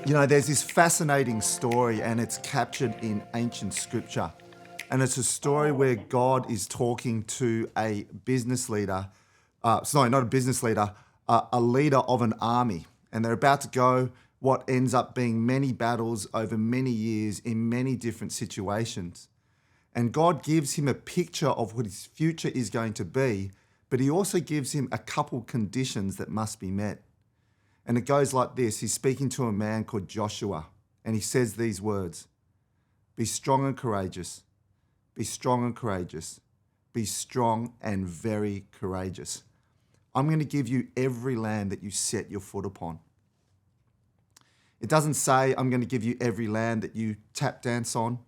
You know, there's this fascinating story and it's captured in ancient scripture. And it's a story where God is talking to a business leader, sorry, not a business leader, a leader of an army. And they're about to go what ends up being many battles over many years in many different situations. And God gives him a picture of what his future is going to be, but he also gives him a couple conditions that must be met. And it goes like this. He's speaking to a man called Joshua, and he says these words: be strong and courageous, be strong and courageous, be strong and very courageous. I'm going to give you every land that you set your foot upon. It doesn't say I'm going to give you every land that you tap dance on,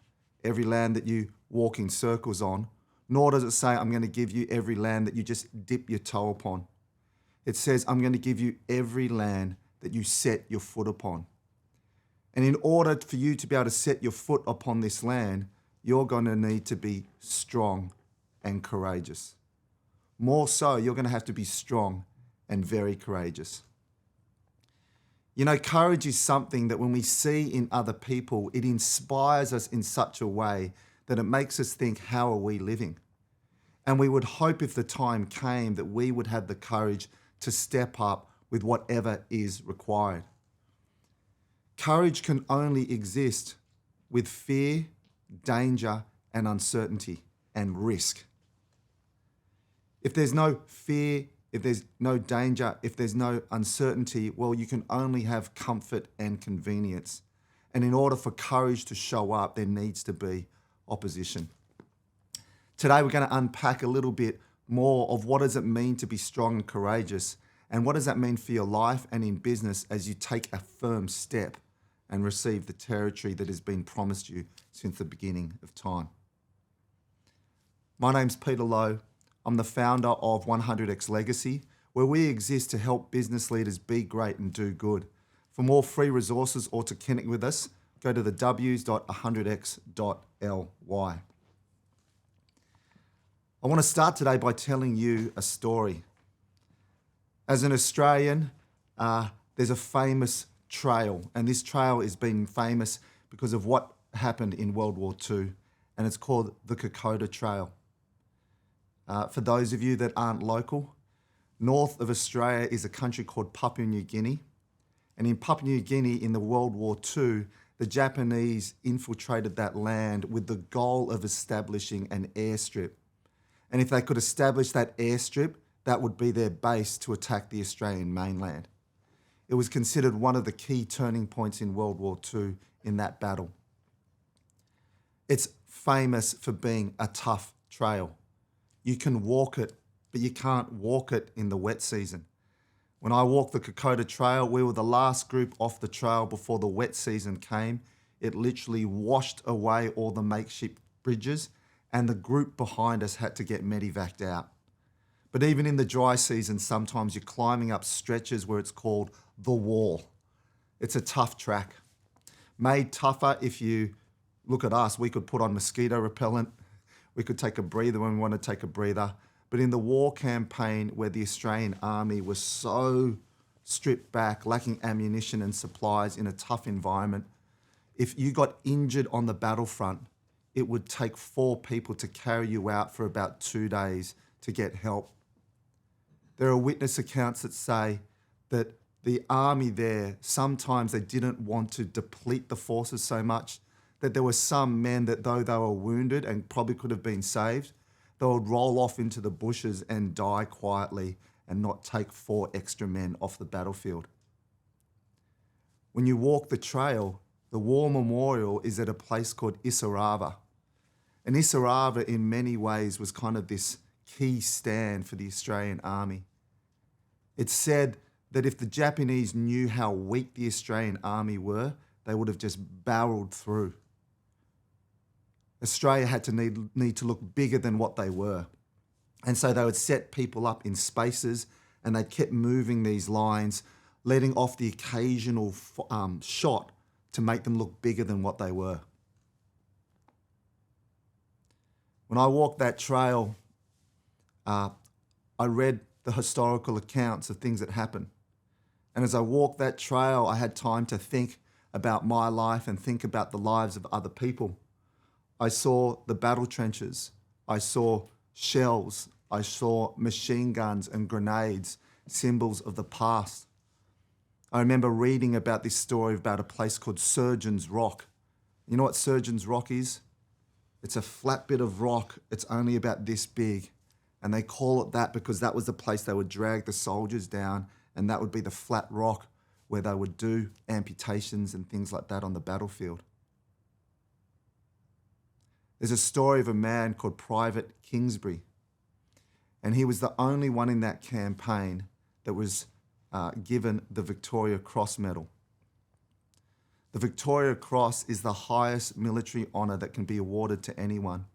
every land that you walk in circles on, nor does it say I'm going to give you every land that you just dip your toe upon. It says, I'm going to give you every land that you set your foot upon. And in order for you to be able to set your foot upon this land, you're going to need to be strong and courageous. More so, you're going to have to be strong and very courageous. You know, courage is something that when we see in other people, it inspires us in such a way that it makes us think, how are we living? And we would hope if the time came that we would have the courage to step up with whatever is required. Courage can only exist with fear, danger, and uncertainty and risk. If there's no fear, if there's no danger, if there's no uncertainty, well, you can only have comfort and convenience. And in order for courage to show up, there needs to be opposition. Today, we're going to unpack a little bit more of what does it mean to be strong and courageous, and what does that mean for your life and in business as you take a firm step and receive the territory that has been promised you since the beginning of time. My name's Peter Lowe. I'm the founder of 100X Legacy, where we exist to help business leaders be great and do good. For more free resources or to connect with us, go to the w's.100x.ly. I want to start today by telling you a story. As an Australian, there's a famous trail, and this trail has been famous because of what happened in World War II, and it's called the Kokoda Trail. For those of you that aren't local, north of Australia is a country called Papua New Guinea, and in Papua New Guinea in the World War II, the Japanese infiltrated that land with the goal of establishing an airstrip. And if they could establish that airstrip, that would be their base to attack the Australian mainland. It was considered one of the key turning points in World War II in that battle. It's famous for being a tough trail. You can walk it, but you can't walk it in the wet season. When I walked the Kokoda Trail, we were the last group off the trail before the wet season came. It literally washed away all the makeshift bridges, and the group behind us had to get medevaced out. But even in the dry season, sometimes you're climbing up stretches where it's called the wall. It's a tough track. Made tougher if you look at us, we could put on mosquito repellent, we could take a breather when we want to take a breather. But in the war campaign where the Australian Army was so stripped back, lacking ammunition and supplies in a tough environment, if you got injured on the battlefront, it would take 4 people to carry you out for about 2 days to get help. There are witness accounts that say that the army there, sometimes they didn't want to deplete the forces so much that there were some men that though they were wounded and probably could have been saved, they would roll off into the bushes and die quietly and not take 4 extra men off the battlefield. When you walk the trail, the war memorial is at a place called Isarava. And Isarava in many ways was kind of this key stand for the Australian Army. It's said that if the Japanese knew how weak the Australian Army were, they would have just barreled through. Australia had to need to look bigger than what they were. And so they would set people up in spaces and they kept moving these lines, letting off the occasional shot to make them look bigger than what they were. When I walked that trail, I read the historical accounts of things that happened. And as I walked that trail, I had time to think about my life and think about the lives of other people. I saw the battle trenches. I saw shells. I saw machine guns and grenades, symbols of the past. I remember reading about this story about a place called Surgeon's Rock. You know what Surgeon's Rock is? It's a flat bit of rock. It's only about this big. And they call it that because that was the place they would drag the soldiers down, and that would be the flat rock where they would do amputations and things like that on the battlefield. There's a story of a man called Private Kingsbury, and he was the only one in that campaign that was given the Victoria Cross medal. The Victoria Cross is the highest military honour that can be awarded to anyone.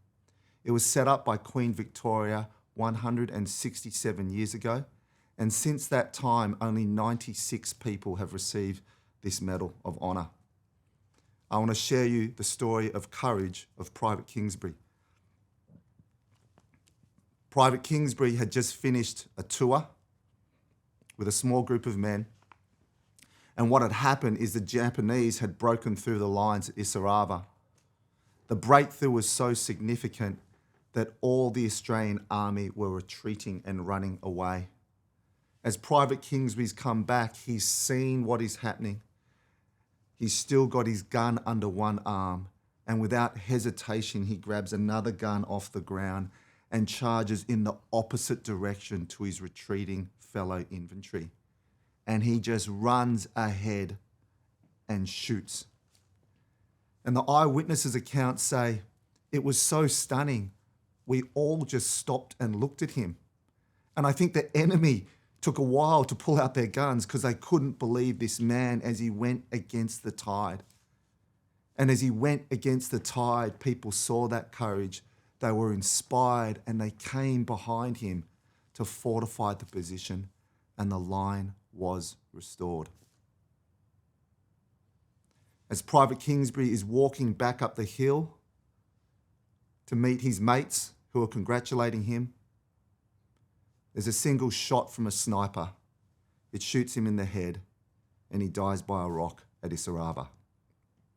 It was set up by Queen Victoria 167 years ago, and since that time, only 96 people have received this Medal of Honour. I want to share you the story of courage of Private Kingsbury. Private Kingsbury had just finished a tour with a small group of men, and what had happened is the Japanese had broken through the lines at Isarava. The breakthrough was so significant that all the Australian army were retreating and running away. As Private Kingsbury's come back, he's seen what is happening. He's still got his gun under one arm, and without hesitation, he grabs another gun off the ground and charges in the opposite direction to his retreating fellow infantry. And he just runs ahead and shoots. And the eyewitnesses' accounts say, it was so stunning. We all just stopped and looked at him. And I think the enemy took a while to pull out their guns because they couldn't believe this man as he went against the tide. And as he went against the tide, people saw that courage. They were inspired and they came behind him to fortify the position, and the line was restored. As Private Kingsbury is walking back up the hill to meet his mates who are congratulating him, there's a single shot from a sniper. It shoots him in the head and he dies by a rock at Isarava.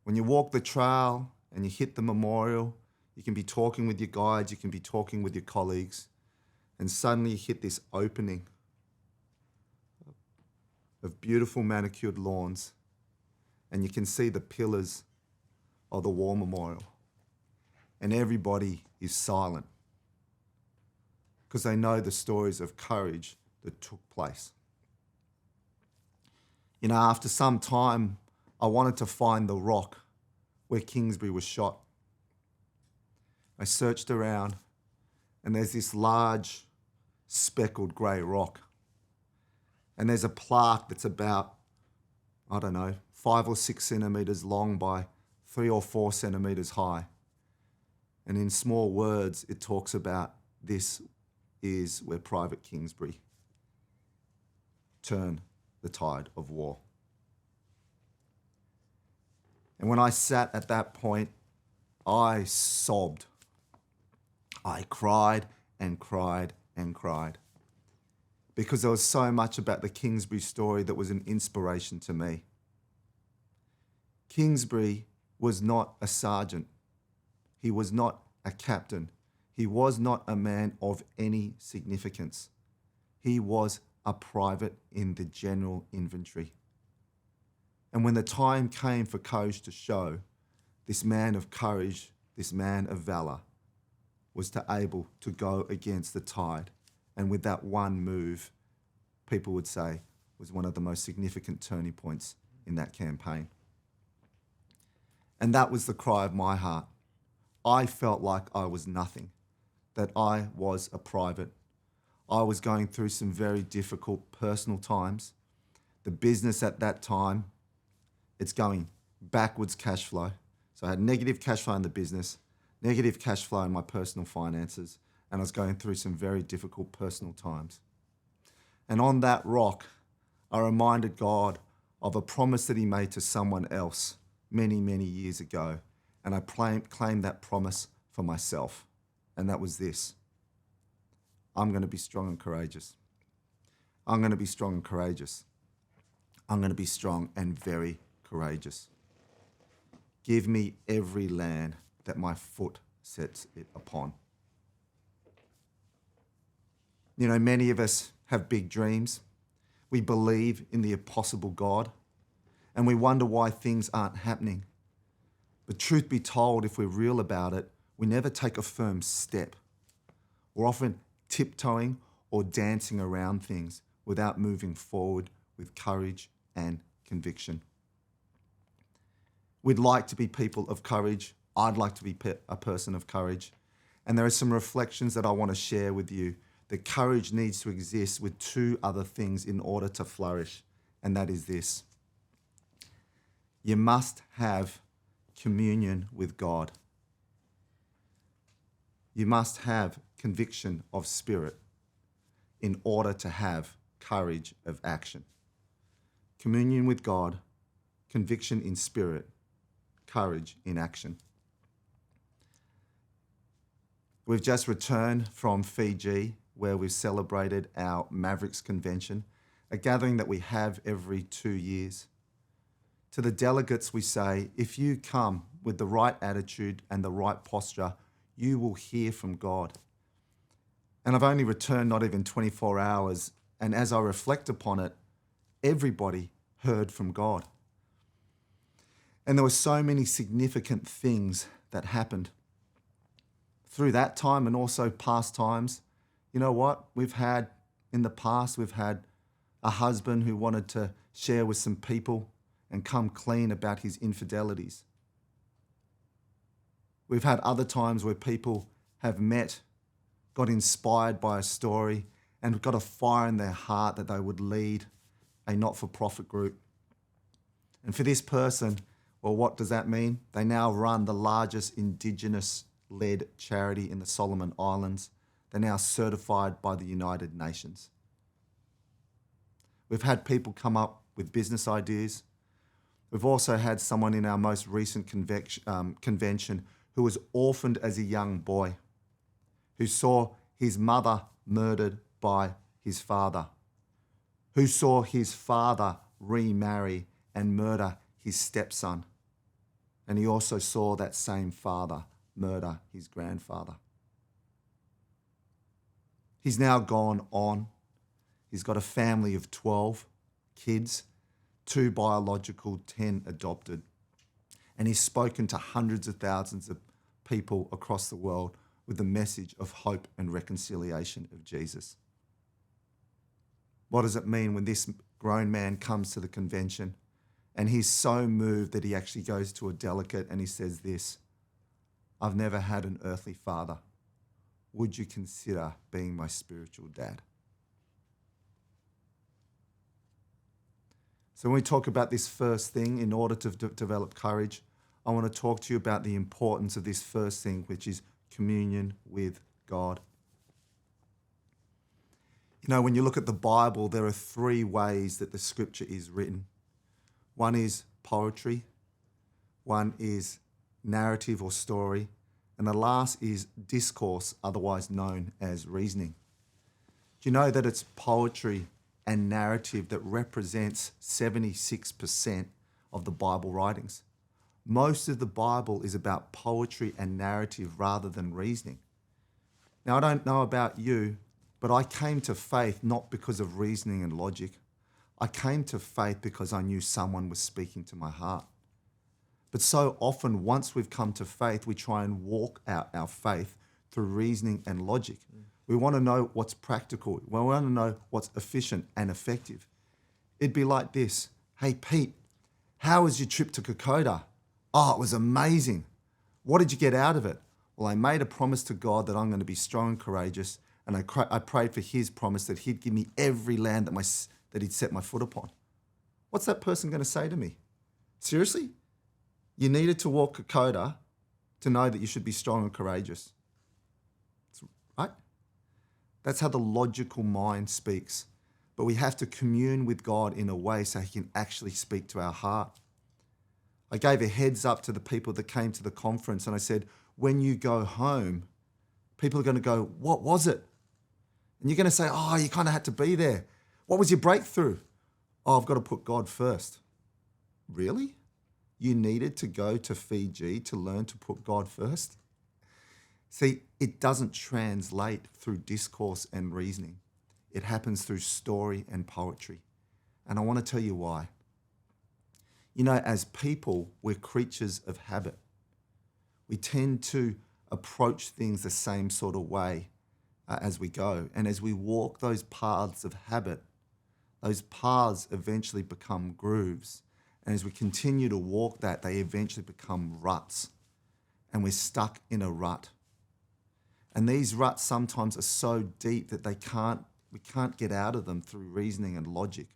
When you walk the trail and you hit the memorial, you can be talking with your guides, you can be talking with your colleagues, and suddenly you hit this opening of beautiful manicured lawns, and you can see the pillars of the war memorial. And everybody is silent because they know the stories of courage that took place. You know, after some time, I wanted to find the rock where Kingsbury was shot. I searched around, and there's this large speckled grey rock. And there's a plaque that's about, 5 or 6 centimetres long by 3 or 4 centimetres high. And in small words, it talks about this is where Private Kingsbury turned the tide of war. And when I sat at that point, I sobbed. I cried and cried and cried because there was so much about the Kingsbury story that was an inspiration to me. Kingsbury was not a sergeant. He was not a captain. He was not a man of any significance. He was a private in the general infantry. And when the time came for courage to show, this man of courage, this man of valour, was able to go against the tide. And with that one move, people would say, was one of the most significant turning points in that campaign. And that was the cry of my heart. I felt like I was nothing, that I was a private. I was going through some very difficult personal times. The business at that time, it's going backwards cash flow. So I had negative cash flow in the business, negative cash flow in my personal finances, and I was going through some very difficult personal times. And on that rock, I reminded God of a promise that he made to someone else many, many years ago. And I claimed that promise for myself. And that was this: I'm going to be strong and courageous. I'm going to be strong and courageous. I'm going to be strong and very courageous. Give me every land that my foot sets it upon. You know, many of us have big dreams. We believe in the impossible God, and we wonder why things aren't happening. But truth be told, if we're real about it, we never take a firm step. We're often tiptoeing or dancing around things without moving forward with courage and conviction. We'd like to be people of courage. I'd like to be a person of courage. And there are some reflections that I want to share with you. That courage needs to exist with two other things in order to flourish, and that is this. You must have communion with God. You must have conviction of spirit in order to have courage of action. Communion with God, conviction in spirit, courage in action. We've just returned from Fiji, where we've celebrated our Mavericks Convention, a gathering that we have every 2 years. To the delegates, we say, if you come with the right attitude and the right posture, you will hear from God. And I've only returned not even 24 hours, and as I reflect upon it, everybody heard from God. And there were so many significant things that happened. Through that time and also past times, you know what? In the past, we've had a husband who wanted to share with some people and come clean about his infidelities. We've had other times where people have met, got inspired by a story, and got a fire in their heart that they would lead a not-for-profit group. And for this person, well, what does that mean? They now run the largest Indigenous-led charity in the Solomon Islands. They're now certified by the United Nations. We've had people come up with business ideas. We've also had someone in our most recent convention who was orphaned as a young boy, who saw his mother murdered by his father, who saw his father remarry and murder his stepson. And he also saw that same father murder his grandfather. He's now gone on. He's got a family of 12 kids, 2 biological, 10 adopted. And he's spoken to hundreds of thousands of people across the world with the message of hope and reconciliation of Jesus. What does it mean when this grown man comes to the convention and he's so moved that he actually goes to a delegate and he says this, I've never had an earthly father. Would you consider being my spiritual dad? So when we talk about this first thing, in order to develop courage, I want to talk to you about the importance of this first thing, which is communion with God. You know, when you look at the Bible, there are 3 ways that the scripture is written. One is poetry, one is narrative or story, and the last is discourse, otherwise known as reasoning. Do you know that it's poetry and narrative that represents 76% of the Bible writings? Most of the Bible is about poetry and narrative rather than reasoning. Now, I don't know about you, but I came to faith not because of reasoning and logic. I came to faith because I knew someone was speaking to my heart. But so often, once we've come to faith, we try and walk out our faith through reasoning and logic. We want to know what's practical. We want to know what's efficient and effective. It'd be like this. Hey, Pete, how was your trip to Kokoda? Oh, it was amazing. What did you get out of it? Well, I made a promise to God that I'm going to be strong and courageous, and I prayed for his promise that he'd give me every land that he'd set my foot upon. What's that person going to say to me? Seriously? You needed to walk Kokoda to know that you should be strong and courageous. Right? That's how the logical mind speaks. But we have to commune with God in a way so he can actually speak to our heart. I gave a heads up to the people that came to the conference and I said, when you go home, people are going to go, what was it? And you're going to say, oh, you kind of had to be there. What was your breakthrough? Oh, I've got to put God first. Really? you needed to go to Fiji to learn to put God first? See, it doesn't translate through discourse and reasoning. It happens through story and poetry. And I want to tell you why. You know, as people, we're creatures of habit. We tend to approach things the same sort of way as we go. And as we walk those paths of habit, those paths eventually become grooves. And as we continue to walk that, they eventually become ruts. And we're stuck in a rut. And these ruts sometimes are so deep that we can't get out of them through reasoning and logic.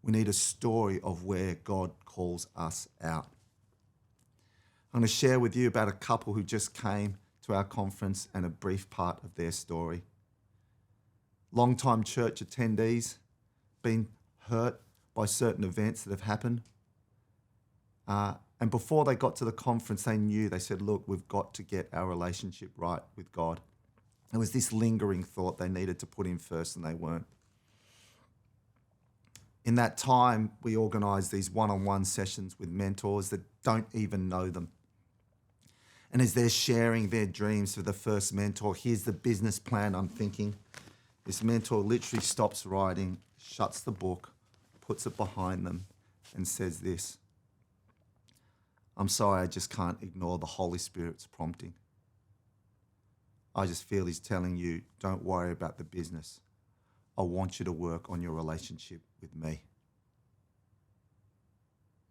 We need a story of where God calls us out. I'm going to share with you about a couple who just came to our conference and a brief part of their story. Long-time church attendees, been hurt by certain events that have happened. And before they got to the conference, they said, look, we've got to get our relationship right with God. There was this lingering thought they needed to put in first and they weren't. In that time, we organised these one-on-one sessions with mentors that don't even know them. And as they're sharing their dreams for the first mentor, here's the business plan I'm thinking. This mentor literally stops writing, shuts the book, puts it behind them and says this: I'm sorry, I just can't ignore the Holy Spirit's prompting. I just feel he's telling you, don't worry about the business. I want you to work on your relationship with me.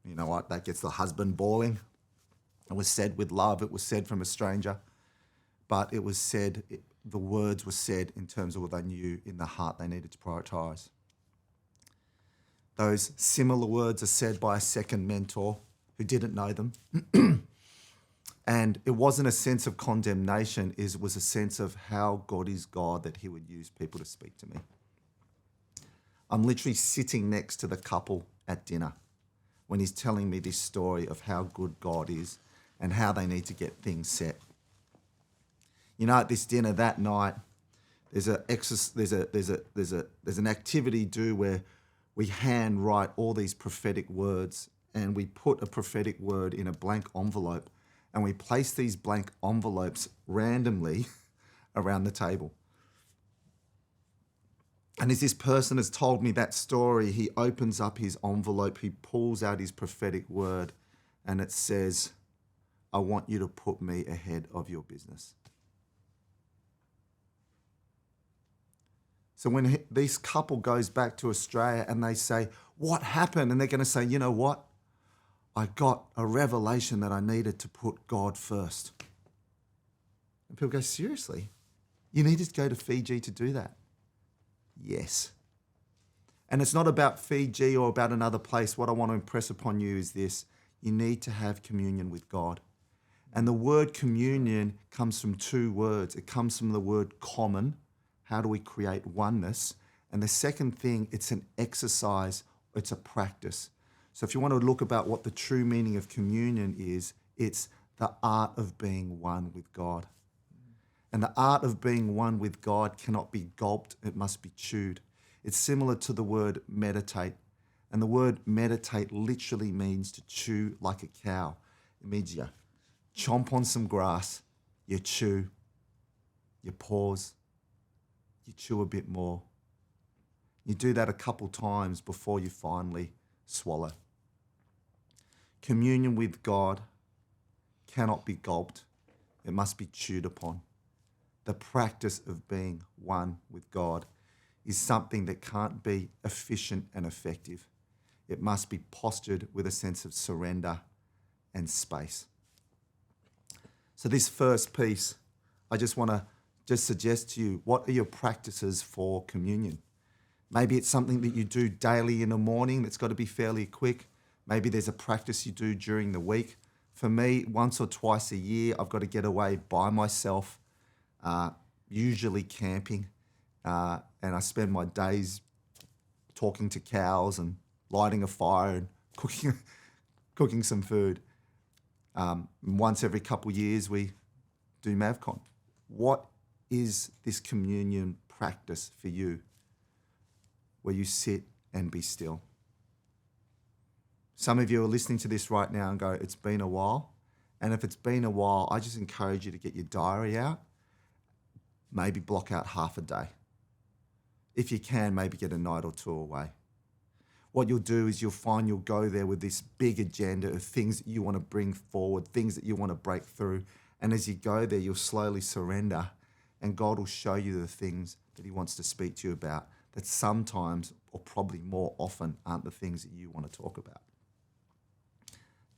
You know what? That gets the husband bawling. It was said with love. It was said from a stranger. But it was said, the words were said in terms of what they knew in the heart they needed to prioritise. Those similar words are said by a second mentor who didn't know them. And it wasn't a sense of condemnation, it was a sense of how God is God that he would use people to speak to me. I'm literally sitting next to the couple at dinner when he's telling me this story of how good God is and how they need to get things set. You know, at this dinner that night, there's an activity due where we hand write all these prophetic words and we put a prophetic word in a blank envelope and we place these blank envelopes randomly around the table. And as this person has told me that story, he opens up his envelope, he pulls out his prophetic word, and it says, I want you to put me ahead of your business. So when this couple goes back to Australia and they say, what happened? And they're going to say, you know what? I got a revelation that I needed to put God first. And people go, seriously? You needed to go to Fiji to do that? Yes. And it's not about Fiji or about another place. What I want to impress upon you is this: you need to have communion with God. And the word communion comes from two words. It comes from the word common. How do we create oneness? And the second thing, it's an exercise, it's a practice. So if you want to look about what the true meaning of communion is, it's the art of being one with God. And the art of being one with God cannot be gulped, it must be chewed. It's similar to the word meditate. And the word meditate literally means to chew like a cow. It means you chomp on some grass, you chew, you pause, you chew a bit more. You do that a couple times before you finally swallow. Communion with God cannot be gulped. It must be chewed upon. The practice of being one with God is something that can't be efficient and effective. It must be postured with a sense of surrender and space. So this first piece, I just want to suggest to you, what are your practices for communion? Maybe it's something that you do daily in the morning that's got to be fairly quick. Maybe there's a practice you do during the week. For me, once or twice a year, I've got to get away by myself, usually camping, and I spend my days talking to cows and lighting a fire and cooking some food. Once every couple of years, we do MavCon. What is this communion practice for you, where you sit and be still? Some of you are listening to this right now and go, it's been a while. And if it's been a while, I just encourage you to get your diary out, maybe block out half a day. If you can, maybe get a night or two away. What you'll do is you'll go there with this big agenda of things that you want to bring forward, things that you want to break through. And as you go there, you'll slowly surrender, and God will show you the things that he wants to speak to you about that sometimes, or probably more often, aren't the things that you want to talk about.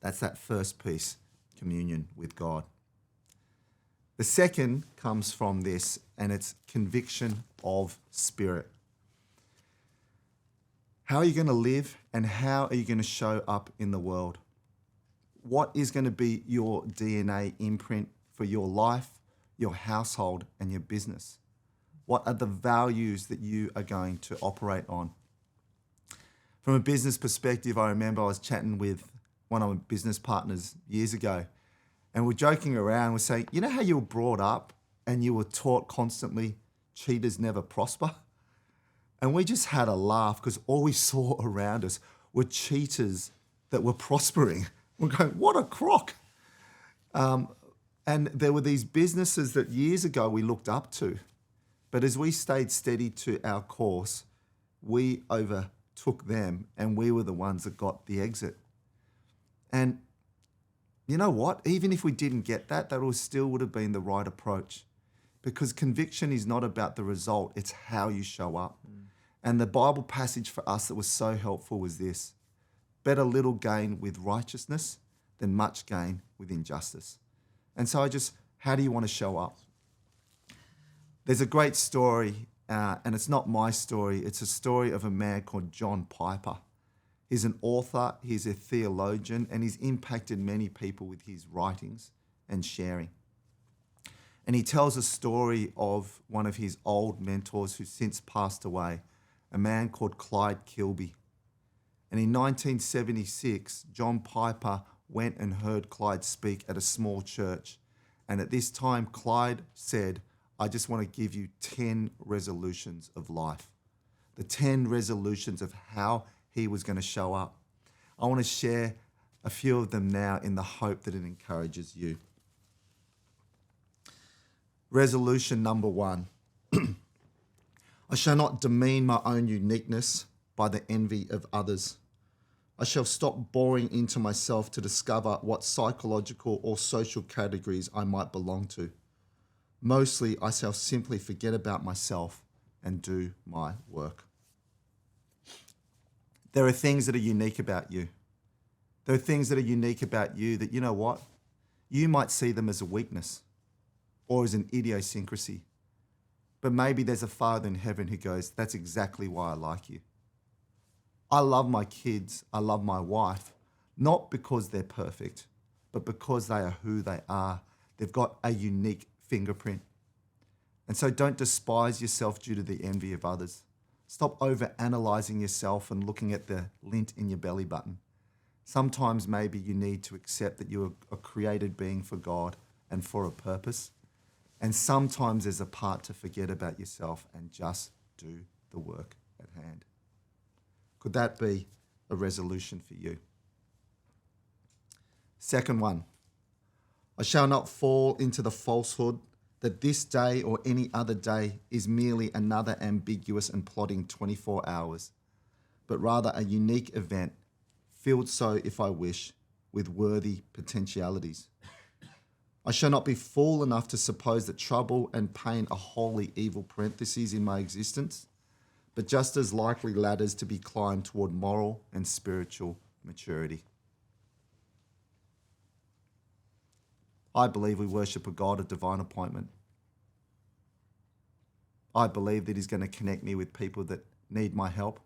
That's that first piece, communion with God. The second comes from this, and it's conviction of spirit. How are you going to live, and how are you going to show up in the world? What is going to be your DNA imprint for your life, your household, and your business? What are the values that you are going to operate on? From a business perspective, I remember I was chatting with one of my business partners years ago, and we're joking around. We're saying, you know how you were brought up and you were taught constantly, cheaters never prosper? And we just had a laugh because all we saw around us were cheaters that were prospering. We're going, what a crock. And there were these businesses that years ago we looked up to. But as we stayed steady to our course, we overtook them, and we were the ones that got the exit. And you know what? Even if we didn't get that, still would have been the right approach, because conviction is not about the result, it's how you show up. And the Bible passage for us that was so helpful was this: better little gain with righteousness than much gain with injustice. And so how do you want to show up? There's a great story, and it's not my story. It's a story of a man called John Piper. He's an author, he's a theologian, and he's impacted many people with his writings and sharing. And he tells a story of one of his old mentors who's since passed away, a man called Clyde Kilby. And in 1976, John Piper went and heard Clyde speak at a small church. And at this time, Clyde said, I just want to give you 10 resolutions of life. The 10 resolutions of how he was going to show up. I want to share a few of them now in the hope that it encourages you. Resolution number 1. I shall not demean my own uniqueness by the envy of others. I shall stop boring into myself to discover what psychological or social categories I might belong to. Mostly, I shall simply forget about myself and do my work. There are things that are unique about you. There are things that are unique about you that, you know what? You might see them as a weakness or as an idiosyncrasy. But maybe there's a Father in heaven who goes, that's exactly why I like you. I love my kids, I love my wife, not because they're perfect, but because they are who they are. They've got a unique fingerprint. And so don't despise yourself due to the envy of others. Stop over-analyzing yourself and looking at the lint in your belly button. Sometimes maybe you need to accept that you're a created being for God and for a purpose. And sometimes there's a part to forget about yourself and just do the work at hand. Could that be a resolution for you? Second one, I shall not fall into the falsehood that this day or any other day is merely another ambiguous and plodding 24 hours, but rather a unique event, filled so, if I wish, with worthy potentialities. I shall not be fool enough to suppose that trouble and pain are wholly evil parentheses in my existence, but just as likely ladders to be climbed toward moral and spiritual maturity. I believe we worship a God of divine appointment. I believe that he's going to connect me with people that need my help,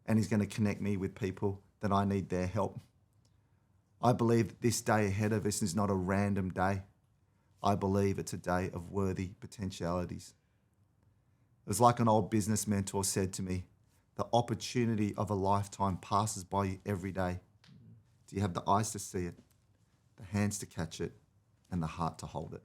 and he's going to connect me with people that I need their help. I believe that this day ahead of us is not a random day. I believe it's a day of worthy potentialities. It was like an old business mentor said to me, the opportunity of a lifetime passes by you every day. Do you have the eyes to see it, the hands to catch it, and the heart to hold it?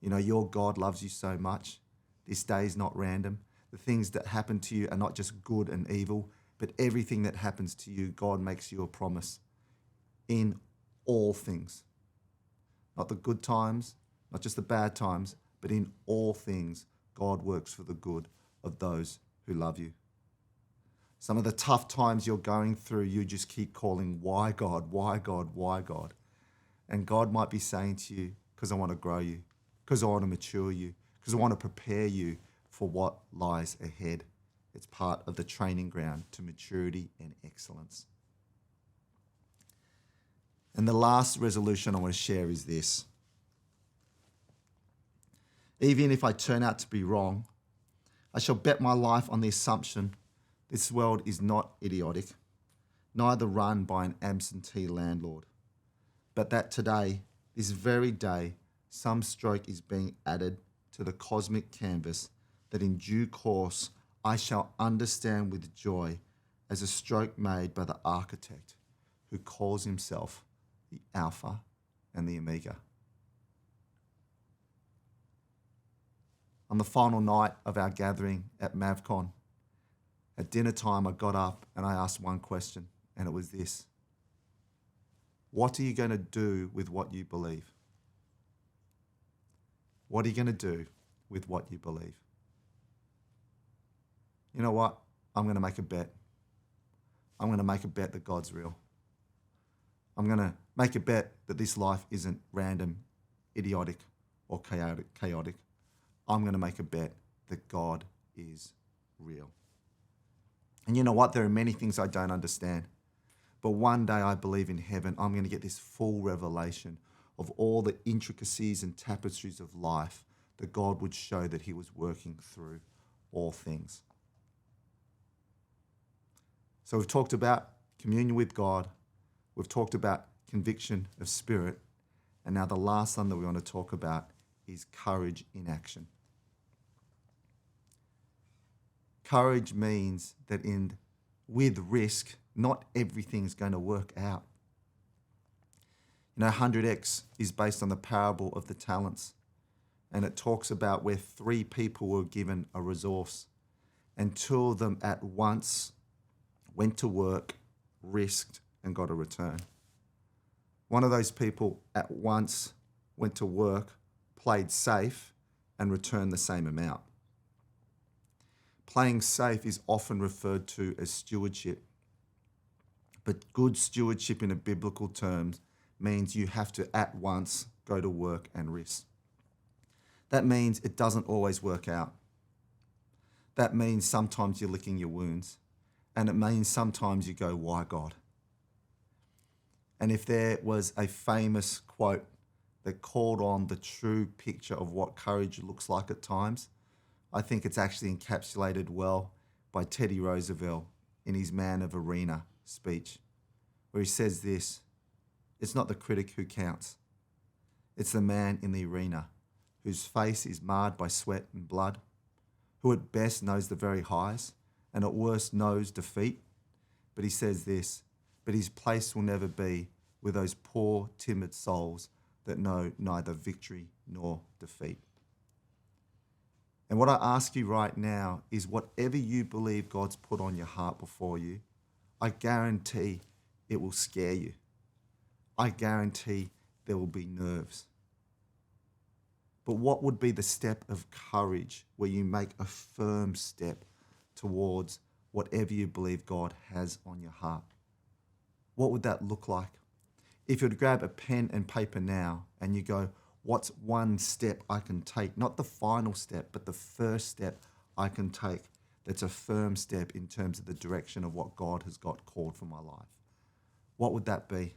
You know, your God loves you so much. This day is not random. The things that happen to you are not just good and evil. But everything that happens to you, God makes you a promise in all things. Not the good times, not just the bad times, but in all things, God works for the good of those who love you. Some of the tough times you're going through, you just keep calling, why God, why God, why God? And God might be saying to you, because I want to grow you, because I want to mature you, because I want to prepare you for what lies ahead. It's part of the training ground to maturity and excellence. And the last resolution I want to share is this. Even if I turn out to be wrong, I shall bet my life on the assumption this world is not idiotic, neither run by an absentee landlord, but that today, this very day, some stroke is being added to the cosmic canvas that in due course I shall understand with joy as a stroke made by the architect who calls himself the Alpha and the Omega. On the final night of our gathering at MavCon, at dinner time, I got up and I asked one question, and it was this. What are you going to do with what you believe? What are you going to do with what you believe? You know what? I'm going to make a bet. I'm going to make a bet that God's real. I'm going to make a bet that this life isn't random, idiotic, or chaotic. I'm going to make a bet that God is real. And you know what? There are many things I don't understand. But one day I believe in heaven, I'm going to get this full revelation of all the intricacies and tapestries of life that God would show that he was working through all things. So we've talked about communion with God. We've talked about conviction of spirit. And now the last one that we want to talk about is courage in action. Courage means that with risk, not everything's going to work out. You know, 100X is based on the parable of the talents. And it talks about where 3 people were given a resource and 2 of them at once went to work, risked, and got a return. One of those people at once went to work, played safe, and returned the same amount. Playing safe is often referred to as stewardship. But good stewardship in a biblical terms means you have to at once go to work and risk. That means it doesn't always work out. That means sometimes you're licking your wounds. And it means sometimes you go, why God? And if there was a famous quote that called on the true picture of what courage looks like at times, I think it's actually encapsulated well by Teddy Roosevelt in his Man of Arena speech, where he says this, it's not the critic who counts. It's the man in the arena whose face is marred by sweat and blood, who at best knows the very highs and at worst knows defeat. But he says this, but his place will never be with those poor, timid souls that know neither victory nor defeat. And what I ask you right now is whatever you believe God's put on your heart before you, I guarantee it will scare you. I guarantee there will be nerves. But what would be the step of courage where you make a firm step towards whatever you believe God has on your heart? What would that look like? If you would grab a pen and paper now and you go, what's one step I can take? Not the final step, but the first step I can take that's a firm step in terms of the direction of what God has got called for my life. What would that be?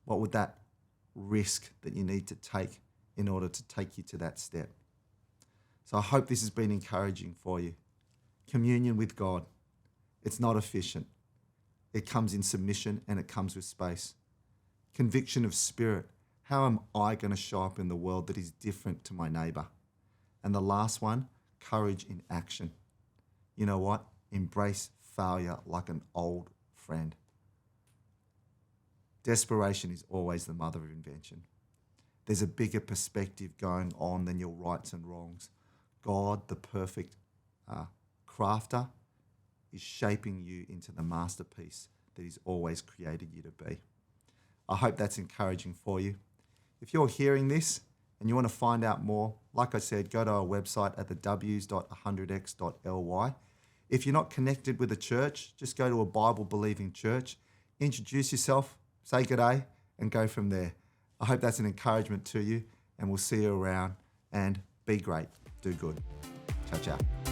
What would that risk that you need to take in order to take you to that step? So I hope this has been encouraging for you. Communion with God, it's not efficient. It comes in submission and it comes with space. Conviction of spirit. How am I going to show up in the world that is different to my neighbor? And the last one, courage in action. You know what? Embrace failure like an old friend. Desperation is always the mother of invention. There's a bigger perspective going on than your rights and wrongs. God, the perfect crafter, is shaping you into the masterpiece that He's always created you to be. I hope that's encouraging for you. If you're hearing this and you want to find out more, like I said, go to our website at thews.100x.ly. If you're not connected with a church, just go to a Bible-believing church, introduce yourself, say good day, and go from there. I hope that's an encouragement to you, and we'll see you around. And be great. Do good. Ciao, ciao.